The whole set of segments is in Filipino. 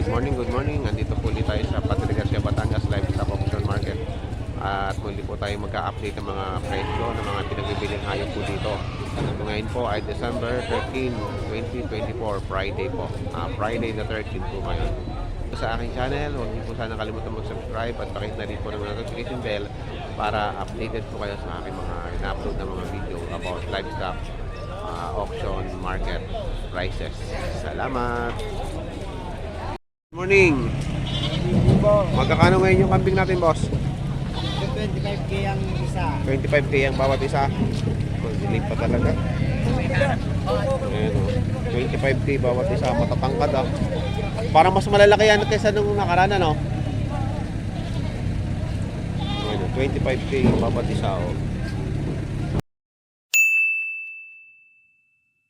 Good morning. Andito po ulit tayo sa Padre Garcia, Batangas Livestock Auction Market. At muli po tayo magka-update ng mga presyo ng mga pinagbibiling hayop po dito. Ngayon po ay December 13, 2024, Friday po. Friday the 13th po ngayon. Sa aking channel, huwag niyo po sana kalimutan mag-subscribe at pakita na rin po ng notification bell para updated po kayo sa aking mga ina-upload na mga video about livestock auction market prices. Salamat! Morning! Magkakano ngayon yung kambing natin, boss? 25k ang isa. 25k ang bawat isa. Dilig pa talaga. Ayan, 25k bawat isa. Matatangkad ah. Parang mas malalaki yan kaysa nung nakaraan, no? Ayan, 25k bawat isa, oh.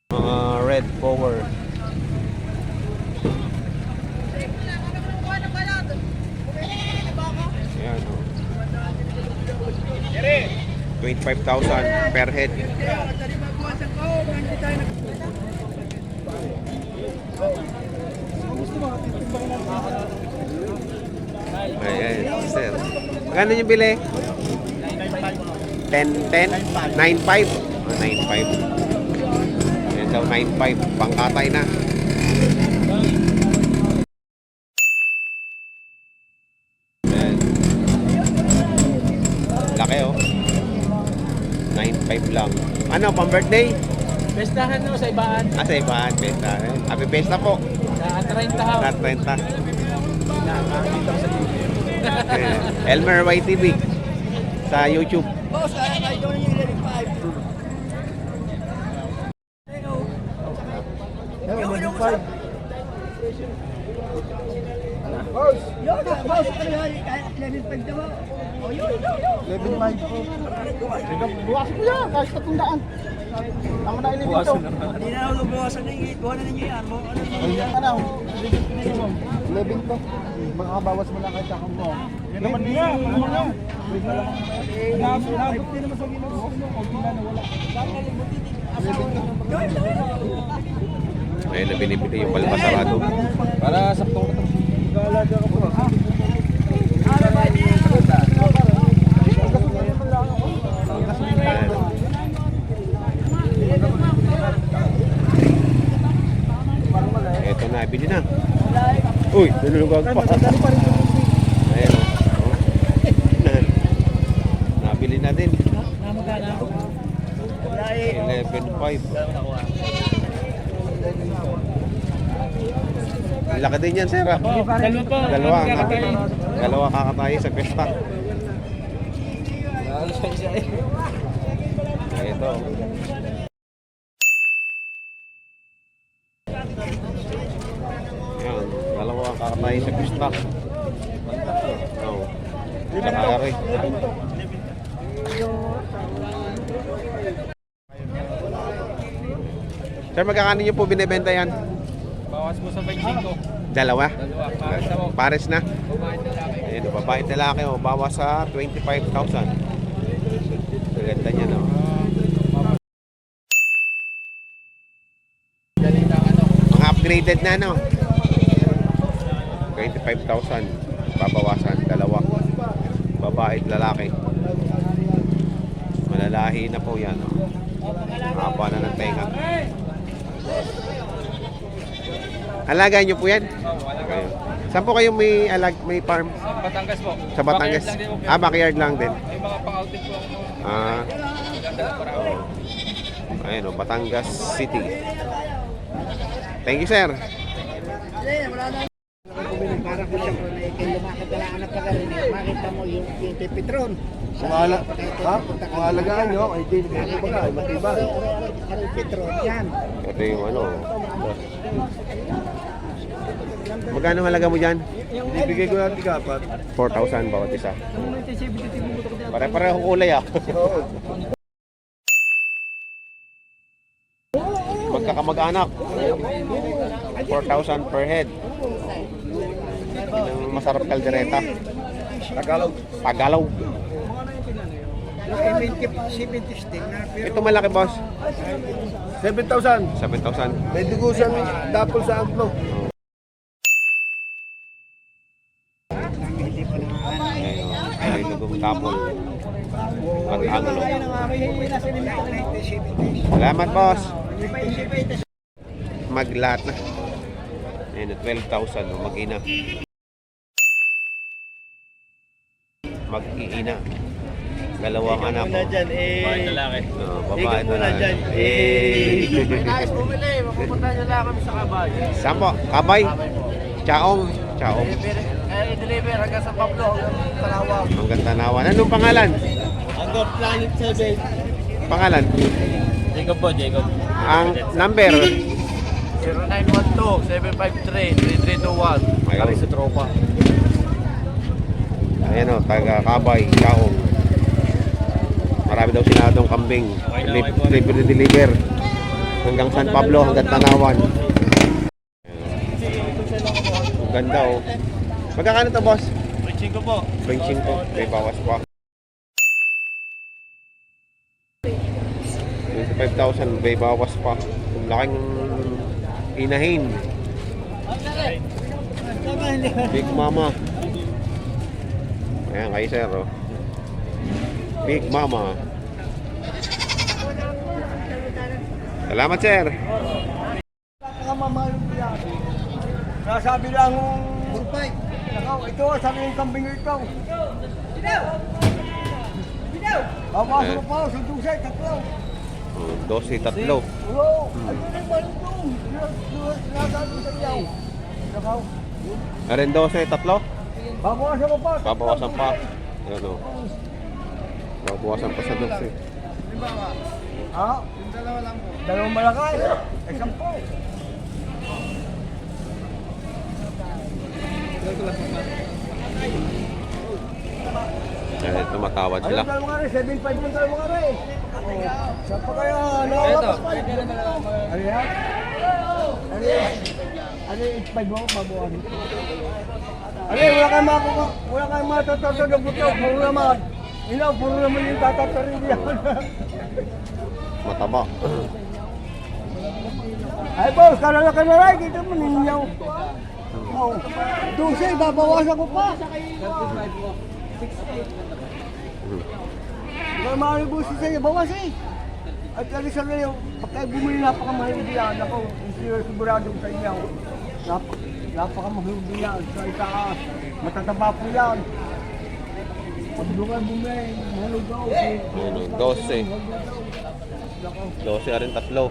Mga red power. Ayan, oh. 25,000 per head. Ayan, sir. Magkano yung bili? 10, 10? 9.5? 9.5. Ayan daw, 9.5. Pangkatay na. Ayan. Laki oh. 9.5 lang. Ano, pang birthday? Bestahan no sa ibaan. Sa ibaan, besta. Happy besta po. Sa 30 ha. Sa 30. Nakakita ko sa TV. Elmer YTV sa YouTube. Boss, kaya doon yung 11.5. Boss, yun na, boss, ano yan? 11.5 daw. Oh, yun. 11.5 po. Buwasan ko yan, kahit 300. Tama na 11 to. Hindi na ako buwasan na yung buwan na ninyo yan. Ano? 11 to. Makakabawas mo lang kahit kakam mo. Yan naman niya. Ano mo yan? Nabot din naman sa ginawa mo. O pila na wala. 11 to. Ayun na binibili yung palpasarado. Para sa pang galaga ka po. Ito na, bili na. Uy, nalulugag pa. Ayan o. Nabili na din. 11.5. Laki din yan, sir. Dalawa. Dalawa kakatayo sa pesta. Ito. Yan. Dalawa kakatayo sa pesta. Oh. Nakakari. Sir, magkakano niyo po binibenta yan? Bawas mo sa 25. Dalawa? Pares na mo. Pares na? Babae lalaki. Ayun, babae at lalaki, oh, bawas sa 25,000. Ganda niya, no? Mga upgraded na, no? 25,000. Babawasan, dalawa. Babae at lalaki. Malalahi na po yan, no? Haba na ng tenga. Alagaan niyo po yan? Okay. Saan po kayo may farm? Sa Batangas po. Sa Batangas? Backyard lang din. May mga pang-outing po ako. Ayun, Batangas City. Thank you, sir. Para ko siya kung lumakad na lang anak ka rin. Makita mo yung tipitron. Kung alagaan nyo, ay di nagkakaroon ba ka, ay matibay. Tipitron yan. Ito yung ano. Magkano halaga mo dyan? Ibigay ko natin kapat. 4,000 bawat isa. Pare-pareho kulay ah. Magkakamag-anak. 4,000 per head. Yung masarap kaldereta. Tagalog. Laki 70 sting na. Ito malaki, boss. 7,000. 7,000. May dugusan dapol sa angklo. couple. Mag-angulo. Salamat, boss. Maglahat na. Ayun, 12,000. Mag-ina. Mag-iina. Dalawang anak ko. Babae lalaki. Babae ito na. Nais bumili, mapupunta nyo lang kami sa Kabay. Saan po? Kabay? Chaong. Chaong. I-deliver hanggang sa Pablo, hanggang Tanawa. Hanggang Tanawan. Anong pangalan? Hanggang Planet 7. Pangalan? Jacob po, Jacob. Ang number? 0912-753-3321. Ayun. Kami sa tropa. Ayan o, taga Kabay, Chaong. Marami daw sinadong kambing. Libre deliver. Hanggang San Pablo, hanggang Tanawan. Ang ganda o. Magkakano to, boss? 25 po. 25. May bawas pa. 25,000. May bawas pa. Ang laking inahin. Big Mama. Ayan kay sir oh. Big Mama. Salamat sir. Nasabi lang Burpay. Ito, sabi yung kambing ito. Papasok pa, sa Dusay, tatlo. 12 tatlo. Oo, ano na yung balong? Nasabi sa iyaw. Aren 12 tatlo. Babawasan ko pa. Babawasan pa. Ayan o. Babawasan pa sa 12. Ha? Yung dalawa lang po. Dalawang malakay. Ay, 10. Ayan, tumatawad sila. Ayun, dalawa nga rin. 7.5 yung dalawa nga rin. Saan pa kaya? Nakakapas pa. Ano yan? Ano yung 8.5 mo? Babawasan. Ano, wala kayong matatatod ng buto. Puro naman. Ilaw, puro naman yung tatatarin yan. Mataba. Ay, boss, kalalaki na rin. Dito mo ninyaw. Oh, 12, babawasan ko pa. May mga negosyo sa'yo, bawas eh. At alisan na yung, pagka bumili napakamahal yan. Ako, sigurado sa inyo. Napakamahal yan. Sa itaas, matataba po yan. Pag doon bumili, mahal daw. 12. 12 rin tatlo.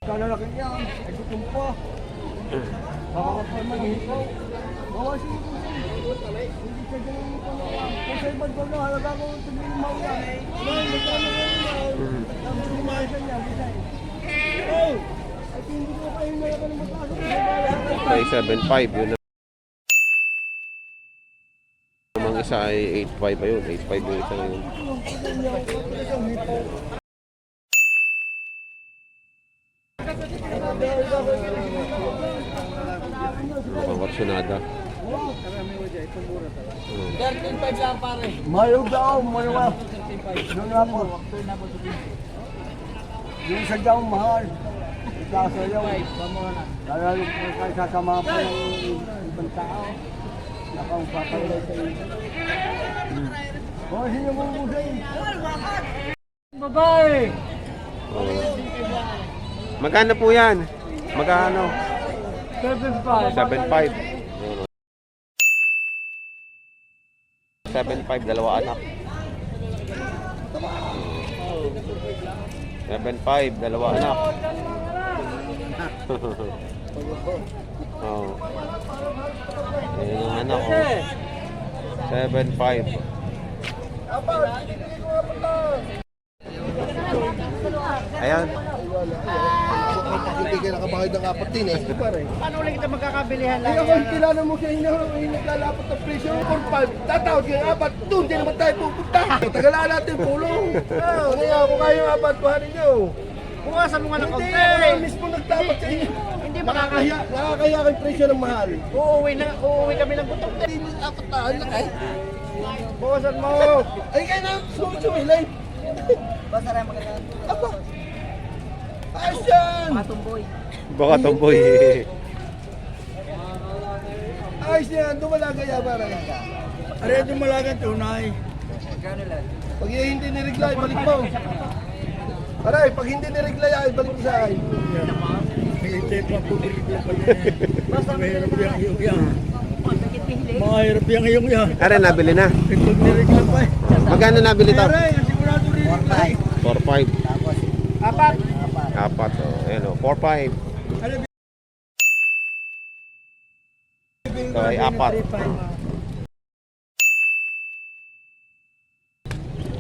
Kalalaki yan, ay gutom pa. Makakapal man ito. Bawasin ko siya. Hindi siya ganun ito na. Kung sa ibang ko na, halaga ko ito yung mawala. Ay, magkano ngayon na. Tapos lumayasan niya, bisay. Oh! At hindi ko kayo na ako ng mataas. Ay 7.5 yun. Ang isa ay 8.5 ayun. 8.5 yung isa ngayon. Mukhang kapsunada. 13.5 lang pare. Mayroon daw, mayroon. Doon ako. Yung sa daw mahal. Ikasayaw. Lalo kung kayo sasama pa ng ibang tao. Nakang papalay sa iyo. Sino mo busayin? Babae! Magkano po yan? Magkano? 7.5. 7.5. 7.5, dalawa anak. 7.5, dalawa anak. Oh. Ayan ang anak ko. 7.5. Ayan. Hindi ka nakabahid ng apat din eh. Paano ulit kita magkakabilihan lang Kaya yan? kung kilala mo siya, naglalapat ng presyo, 4-5, tatawag kayo ng apat, doon din naman tayo pupunta. Tagalaan natin yung pulong. Kaya kung kayo yung apat, buhanin nyo. Bukasan mo nga ng Hindi, kaunti. ako mismo nagtapat sa inyo. Hindi Nakakahiya kayong presyo ng mahal. Uuwi kami ng gutok. Hindi mo apat na, ano kay? Bukasan mo. Ay, kaya na, sumilay. Basta rin maganda. Aba, ayos yan. Matumboy. Baka tomboy. Ayos niya, dumalaga ya para. Are dumalaga tunay. Pag hindi nireglay, balik mo. Aray, pag hindi nireglay, ay balik mo sa akin. Mahirap yung iyong yan. Are, nabili na. Pag niregla pa eh. Magkano nabili to? Aray, sigurado rin. 4.5. Apat. Apat. So, ayan o, 4.5. So, ay apat.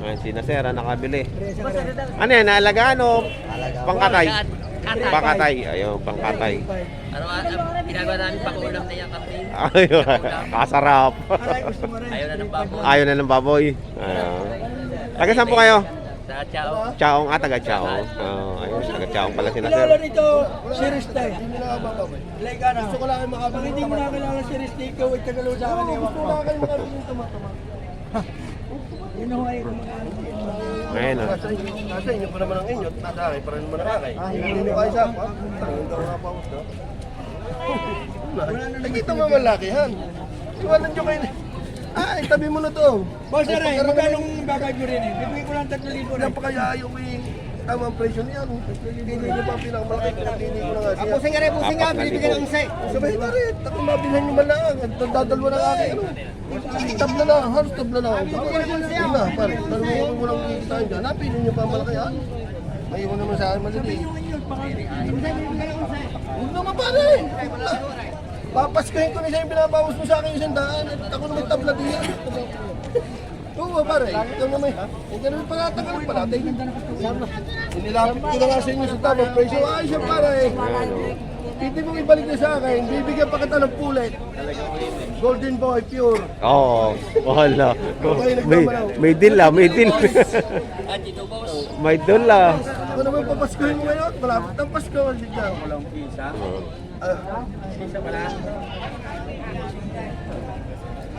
Ayan, si Nasera nakabili. Ano yan, naalagaan o pangkatay? Pangkatay. Ayun, pangkatay. Ginagawa namin pakuulam na yung kape. Ayun, kasarap. Ayaw na ng baboy. Ayaw na ng baboy. Ayun. Taga saan po kayo? Sa Chao. Chaong, taga Chaong. Ayun, taga Chaong pala si Kilala Nasera. nito, series tayo. Like ano, gusto ko lang kayo makapag. Pag hindi mo nakakilala series tayo, ikaw ay tagalo sa akin. Gusto ko lang kayo makapag tumatama. Yun ang ay Ayun o. Nasa inyo pa naman ang inyo, nasa akin pa rin naman ang akin. Hindi nyo kayo sa ako, hindi ako napapos na. Nakita mo malakihan. Iwanan nyo kayo. Ay, tabi mo na to. Boss Aray, magkanong babay mo rin eh? Bibigay ko lang 3,000 rin. Napakayayo eh. Tamang presyo niyan. Hindi nyo pa pinakamalaki kung hindi ko na nga siya. Pusing nga rin, pusing nga. Binibigyan ng isa. Sabay na rin. Ako mabilhan nyo malang. Dadalwa na akin. Tabla na. Halos tabla na. Yun na, pare. Dalawa mo lang kikitain dyan. Napin nyo pa malaki yan. May iwan naman sa akin malaki. Huwag naman pare. Papaskahin ko na siya yung binabawas mo sa akin yung 100 at ako naman tabla diyan. Oo pare, ikaw naman. Yung ganun pa natagal pa natin. Inilapit ko na nga sa inyo sa tamang presyo. Ay siya pare. Hindi mong ibalik na sa akin, bibigyan pa kita ng pulit. Golden Boy, pure. Oo, wala. May deal ah, may deal. Dito boss. May deal ah. Ako naman papaskuhin mo ngayon, malapit ng Pasko. Walang pisa. Isa pala.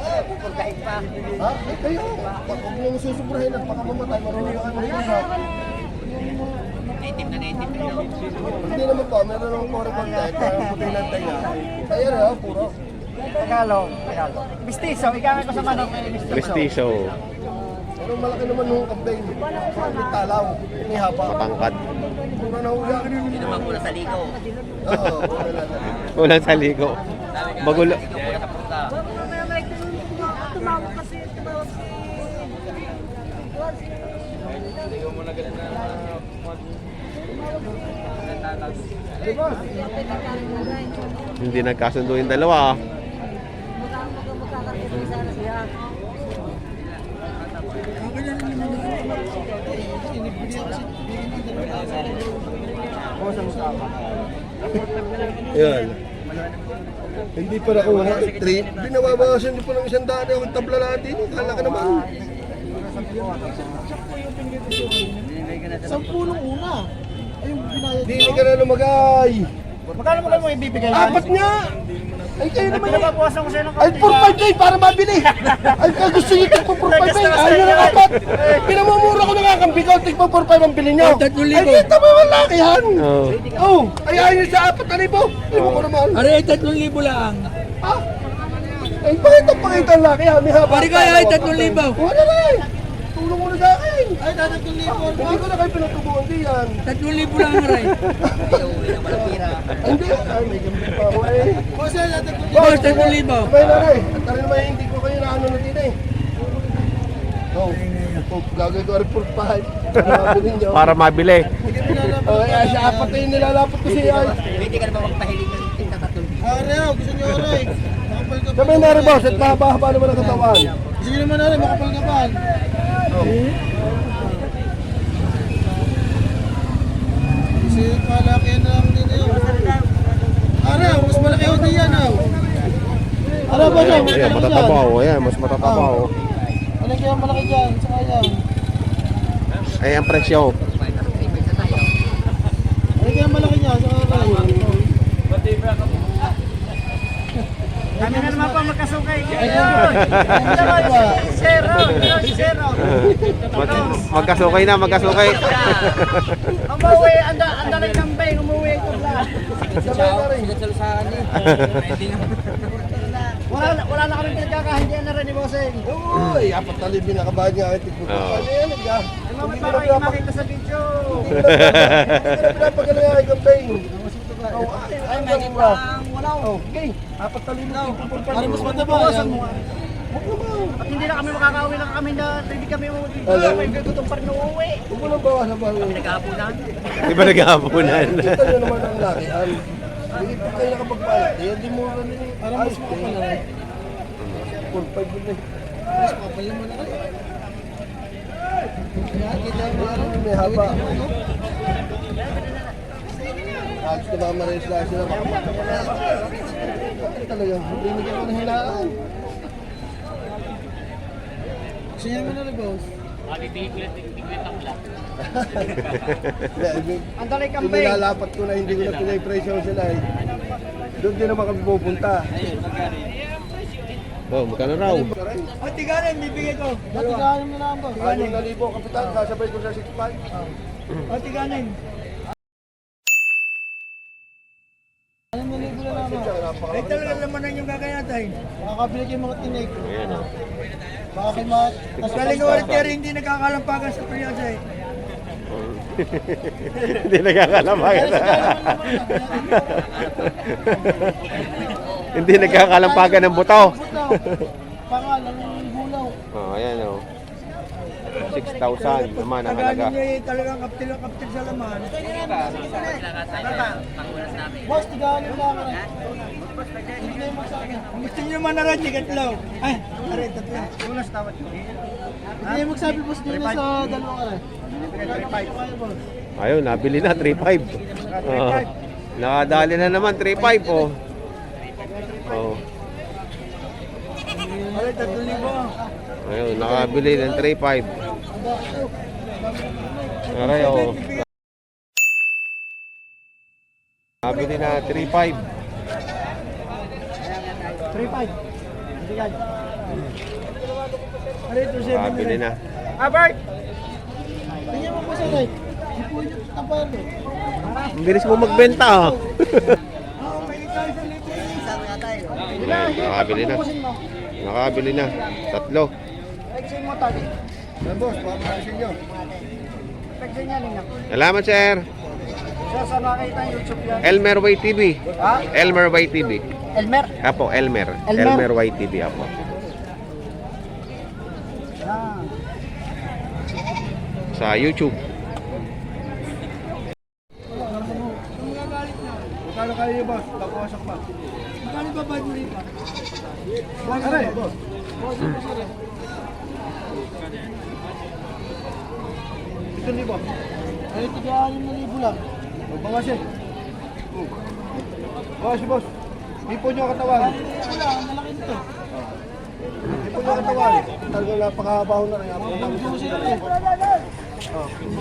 Pupurgahin pa. Ha? Eh, kayo, huwag niyong susubrahin at baka mamatay, marunong kayo mag-iusap. Native na yun. Hindi naman po, meron akong puro content, parang puti lang tayo. Ayan ha, puro. Tagalog. Mistiso, ikaw ko sa manok. Mestizo. Pero malaki naman nung campaign. May talaw, may haba. Matangkad. Puro na hula. Hindi naman pula sa ligo. Oo, puro na lang. Walang saligo. Magulo. Pula sa punta. Hindi nagkasundo yung dalawa ah. Ayan. Hindi pa nakuha. Binababawasan niyo pa ng 100 ako tabla natin. Kala ka naman. Hindi ka na lumagay. Magkano mo ibibigay? Apat nga! Ay kayo naman eh. Pinababawasan ko sa'yo ng Ay, 4-5 day para mabili. Ay, gusto niyo tigpo 4-5 day. Ay, yun ang apat. Pinamumura ko na nga kang bigaw. Tigpo 4-5 ang bilhin niyo. Ay, kita mo ang lakihan. Oo. Oh, ay ayun sa 4,000. Ibo ko naman. Aray, 3,000 lang. Ah? Ay, pakita ang lakihan. May haba. Pari kaya ay 3,000. Wala na eh. Tulong mo na sa akin. Ay, 3,000. Hindi ko na kayo pinatubuhan diyan. 3,000 lang, aray. Hindi. Ay, may gambit pa ako eh. Boss, 3,000. Sabay na rin. At tarin naman hindi ko kayo na ano na din eh. Oh, gagawin ko report 5. Mabili nyo. Para mabili. Oh, ay, siya apat na yung nilalapot ko siya. Pwede ka na ba magpahiling ng tingkatatulog? Gusto nyo ulit. Sabay na rin boss, at mahaba-haba naman ang katawan. Gusto nyo naman ulit, makapal-kapal. Oh. Kasi malaki na lang din yun. Araw, mas malaki ako din yan. Araw ba dyan? Ayan, matatabaw. Ayan, mas matatabaw. Ano kaya malaki dyan? Saka yan. Ay, ang presyo. Ano kaya malaki niya? Saka yan. Kami na naman pa magkasukay. Magkasukay na, magkasukay. Umuwi, anda na yung kambing, umuwi ito lang. Sabay na rin. Sila sa lusahan eh. Pwede na. Wala na kami pinagkakahindihan na rin ni Bossing. Uy, 4,000 nakabayad nga ang tigpo. Oo. Ano yan? Mama, para kayo makita sa video. Hindi na pinapagano nga ang campaign. Ay, may kitang wala. Okay, 4,000 na. Para mas mataba yan. At hindi na kami makakauwi na kami na hindi kami Alam. may gagutong pa rin uuwi. Huwag mo lang bawasan ba? Nagkahapunan. Di ba naghahaponan? Kita nyo naman ang lakihan. Hindi po kayo nakapagpalat. Eh, hindi mo rin yun. Para mas makapal na rin. 4,500 yun eh. Mas makapal naman na rin. Kaya kita mo ano. May haba. Halos na mamarais lang sila. Talagang hindi ka na hinaan. Siya mo na rin, boss. Ang dali campaign. Nilalapat ko na hindi ko na pinay-presyo sila eh. Doon din naman kami pupunta. Oh, magkano raw? O, tiganin, bibigay ko. Tiganin mo na lang, boss. 6,000 kapitan, sasabay ko sa 6,500. O, tiganin. Ano mo libo na lang, boss? Ay, talaga naman yung gagayatay. Makakabili kayo mga tinig. Ayan o. Baka kayo mga... Tapos galing ko ulit kaya rin hindi nagkakalampagan sa priyasa eh. Hindi nagkakalampagan. Hindi nagkakalampagan ng buto. Pangalan ng gulaw. Oh, ayan o. 6,000 naman ang halaga. Taganin niya eh, talagang kaptil sa laman. Boss, tiganin na ako. Hindi na yung magsabi. Kung gusto niyo naman na rin, tigatlaw. Ay, aray, tatlo. Ulas tawad ko. Hindi yung magsabi, boss, din na sa dalawang aray. Ayun, nabili na 3,500. Oh, nakadali na naman 3,500 oh. Oh. Aray, 3,000. Ayun, nakabili ng 3,500. Aray oh. Nakabili na 3,500. 3,500. Hindi ka. Aray, 2,700. Nakabili na. Albert! Tingnan mo po sa aray. Hindi po yung tampar eh. Ang bilis mo magbenta oh. Oo, may ikaw sa lipo. Ayun, nakabili na. Nakabili na. Tatlo. Exit mo tali. Yan boss, papakasin nyo. Exit niya nina. Salamat sir. Siya sa makita yung YouTube yan. Elmer Way TV. Ha? Elmer Way TV. Elmer? Apo, Elmer. Elmer? Elmer Way TV apo. Ah. Sa YouTube. Magkano kayo nyo boss? Tapawasak pa. Magkano ba ba mo rin pa? Aray, boss. Ito ni boss. Ay, 3,000 lang. Magbawas eh. Bawas boss. Ipo nyo ang katawan. Wala, ang malaki nito. Ipo nyo ang katawan. Talagang napakabaho na rin.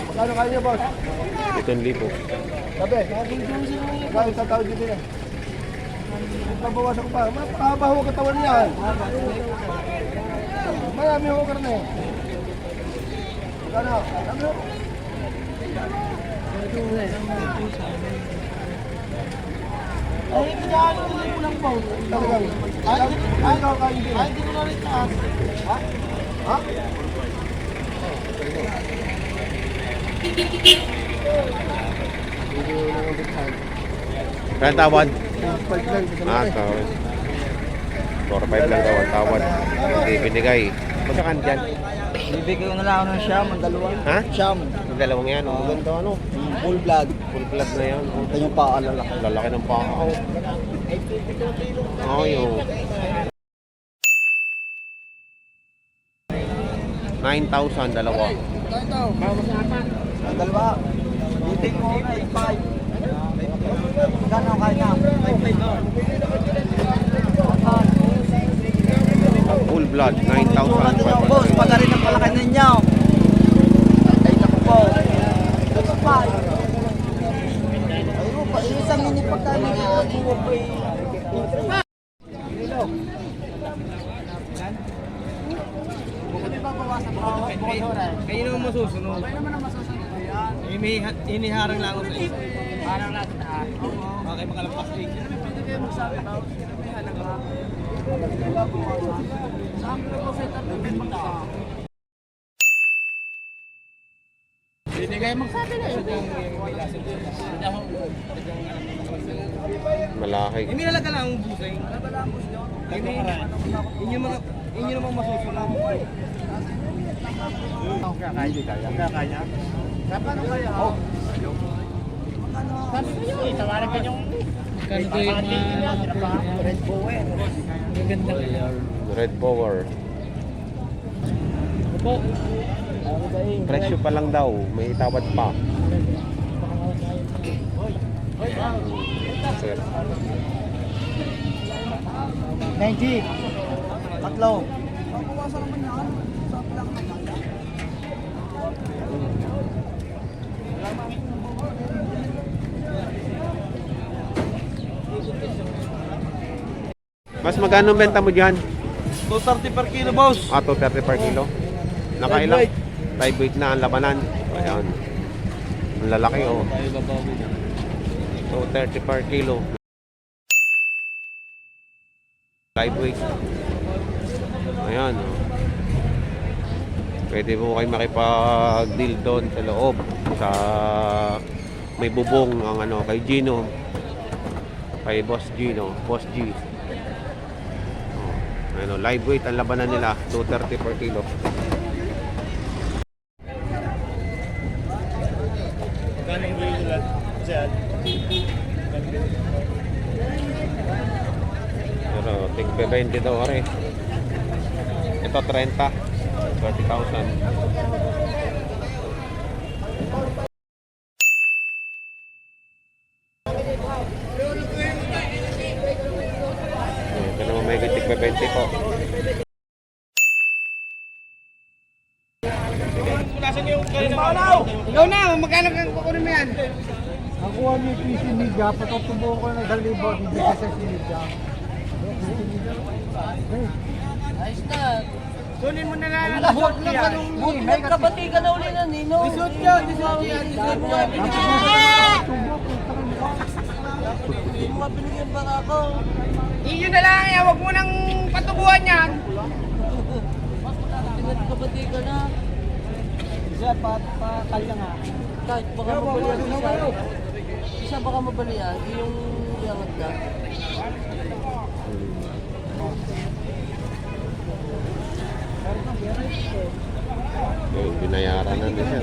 Magkano kayo nyo boss? 7,000. Sabi, magkano sa tao dito na? Nabawasan ko pa. Mapakabaho ang katawan niya. Marami ako karne. Magkano? Ano? Ay, 3,000 lang po. Talagang. Ay, hindi ko na rin taas. Ha? Kaya tawad? Balik lang. Ah, tawad. 4,500 lang daw ang tawad. Hindi binigay. Magkakan dyan? Bibigay ko na lang ako ng Siyam, ang dalawa. Ha? Siyam. Yung dalawang yan. Ang ganda ano. Full blood. Full blood na yan. Oh. Ito yung paalala. Lalaki ng paa ko. Oh, yung 9,000 dalawa. Ang dalawa. Bibig mo na 8.5. Gano'n kaya na? Full blood, Boss, 9,500. pag rin ang palaki ninyo. Ay, naku po. Ito pa. Ayun pa, isang hindi pagkain nga. Buwa pa Kayo naman masusunod. Kayo naman ang masusunod. Iniharang lang ako sa iyo. Harang lang sa taas. Okay, makalampas din. kayo magsabi ba? May halaga. Saan ko ito set up ng benta? Hindi kayo magsabi na yun. Malaki. Hindi nalaga lang ang busay. Inyo namang masusunod. Kaya. Paano kaya? Oh. Sabi ko yun, tawaran ka yung... Kano ko yung Red Bower. maganda. Red Bower. Opo. Presyo pa lang daw, may tawad pa. Sir. 90. Tatlo. Mabawasan naman yan. Sabi lang naman. Mas magkano benta mo dyan? 230 per kilo, boss. 230 per kilo. Nakailang? Live weight na ang labanan. Ayan. Ang lalaki oh. 230 per kilo. Live weight. Ayan oh. Pwede mo kayo makipag-deal doon sa loob. Sa may bubong ang ano kay Gino. Kay Boss Gino. Boss G. Ano, live weight ang labanan nila, 230 per kilo. Kanang regular. Saan? Pero, tig 20 daw rin. Ito 30. 30,000. Ito naman may tig 20 po. Ikaw na, magkano kang kukunin mo yan? Nakuha niyo yung PC Media, patutubo ko na 2,000, hindi ka sa Media. Ayos na. Kunin mo na lang. Huwag na ka nung magkabati ka na uli na Nino. Disot yan, disot yan. Hindi mo mabinigyan pa ako. Iyon na lang yan, huwag mo nang patubuhan yan. Nagkabati ka na. Isa pakalya nga. Kahit baka mabalian isa. Isa baka mabalian. Yung yangat na. Binayaran na din siya.